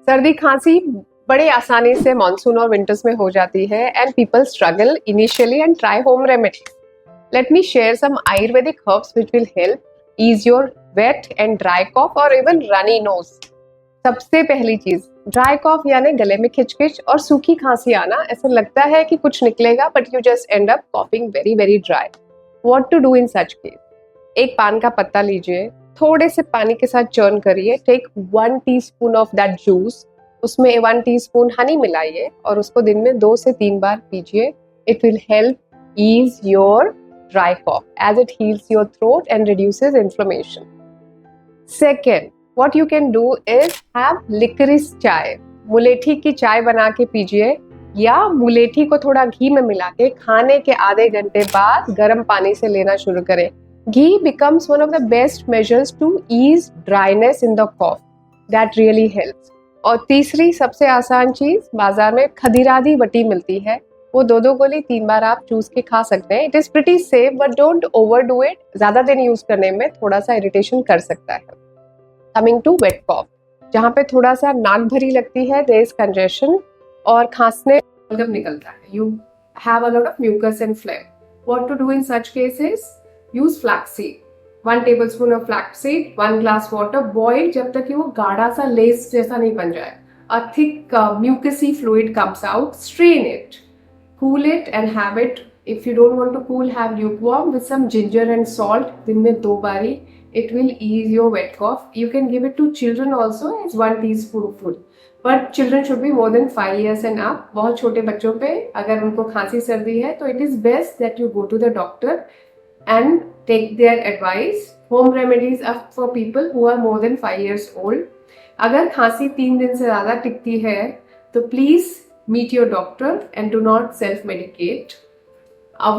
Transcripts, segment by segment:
सर्दी खांसी बड़े आसानी से मानसून और विंटर्स में हो जाती है and people struggle initially and try home remedy. Let me share some Ayurvedic herbs which will help ease your wet and dry cough or even runny nose. सबसे पहली चीज, ड्राई कॉफ यानी गले में खिचखिच और सूखी खांसी आना. ऐसा लगता है कि कुछ निकलेगा but you just end up coughing very very dry. What to do in such case? एक पान का पत्ता लीजिए, थोड़े से पानी के साथ चर्न करिए, take 1 teaspoon of that juice, उसमें 1 टीस्पून हनी मिलाइए और उसको दिन में 2 से 3 बार पीजिए. It will help ease your dry cough as it heals your throat and reduces inflammation. Second, what you can do is have licorice चाय. मुलेठी की चाय बना के पीजिए या मुलेठी को थोड़ा घी में मिला के खाने के आधे घंटे बाद गर्म पानी से लेना शुरू करें. Ghee becomes one of the best measures to ease dryness in the cough. That really helps. और तीसरी सबसे आसान चीज, बाजार में खदीरादी वटी मिलती है, वो 2 गोली 3 बार आप चूस के खा सकते हैं. It is pretty safe but don't overdo it. ज्यादा दिन यूज करने में थोड़ा सा इरिटेशन कर सकता है. कमिंग टू वेट कॉफ, जहाँ पे थोड़ा सा नाक भरी लगती है, देयर इज कंजेशन और खांसने बलगम निकलता है, you have a lot of mucus and phlegm. What to do in such cases? Use flaxseed. 1 tablespoon of flaxseed, 1 glass water, boil जब तक कि वो गाढ़ा सा लेस जैसा नहीं बन जाए. A thick mucusy fluid comes out. Strain it, cool it and have it. If you don't want to cool, have lukewarm with some ginger and salt. दिन में 2 बारी. It will ease your wet cough. You can give it to children also as 1 teaspoonful. But children should be more than 5 years and up. बहुत छोटे बच्चों पे अगर उनको खांसी सर्दी है तो it is best that you go to the doctor and take their advice. Home remedies are for people who are more than 5 years old. अगर खांसी 3 दिन से ज़्यादा टिकती है तो please meet your doctor and do not self-medicate.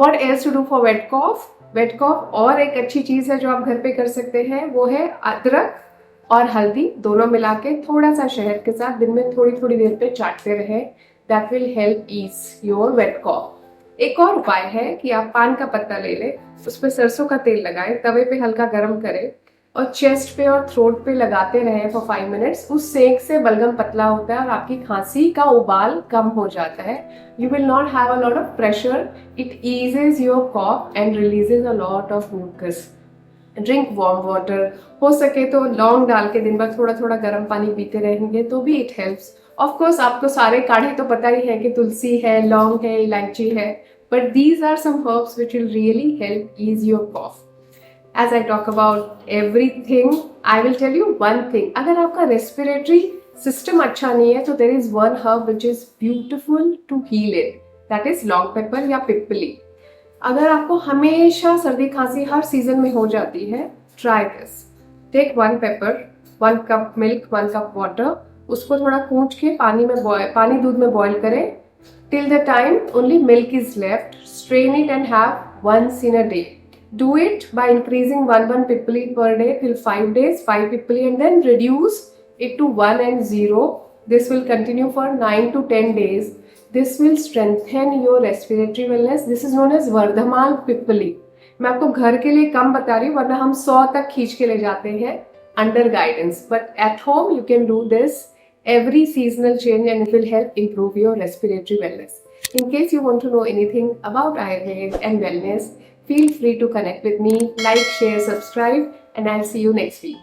What else to do for wet cough? Wet cough और एक अच्छी चीज़ है जो आप घर पे कर सकते हैं, वो है अदरक और हल्दी दोनों मिला के थोड़ा सा शहद के साथ दिन में थोड़ी थोड़ी देर पे चाटते रहें. That will help ease your wet cough. एक और उपाय है कि आप पान का पत्ता ले लें, उस पर सरसों का तेल लगाएं, तवे पे हल्का गर्म करें और चेस्ट पे और थ्रोट पे लगाते रहें फॉर 5 मिनट्स. उस सेक से बलगम पतला होता है और आपकी खांसी का उबाल कम हो जाता है. You will not have a lot of pressure. It eases your cough and releases a lot of mucus. Drink warm water. हो सके तो लौंग डाल के दिन भर थोड़ा थोड़ा गर्म पानी पीते रहेंगे तो भी इट हेल्प्स. ऑफ कोर्स आपको सारे काढ़े तो पता ही है कि तुलसी है, लौंग है, इलायची है, but these are some herbs which will really help ease your cough. As I talk about everything, I will tell you one thing. अगर आपका respiratory system अच्छा नहीं है तो there is one herb which is beautiful to heal it. That is long pepper या पिप्पली. अगर आपको हमेशा सर्दी खांसी हर सीजन में हो जाती है, try this. Take 1 pepper, 1 cup milk, 1 cup water. उसको थोड़ा कूट के पानी दूध में boil करें. Till the time only milk is left, strain it and have once in a day. Do it by increasing 1 pippali per day till 5 days, 5 pippali, and then reduce it to 1 and 0. This will continue for 9 to 10 days. This will strengthen your respiratory wellness. This is known as Vardhaman pippali. मैं आपको घर के लिए कम बता रही हूँ वरना हम 100 तक खींच के ले जाते हैं under guidance. But at home you can do this every seasonal change and it will help improve your respiratory wellness. In case you want to know anything about Ayurveda and wellness, feel free to connect with me, like, share, subscribe, and I'll see you next week.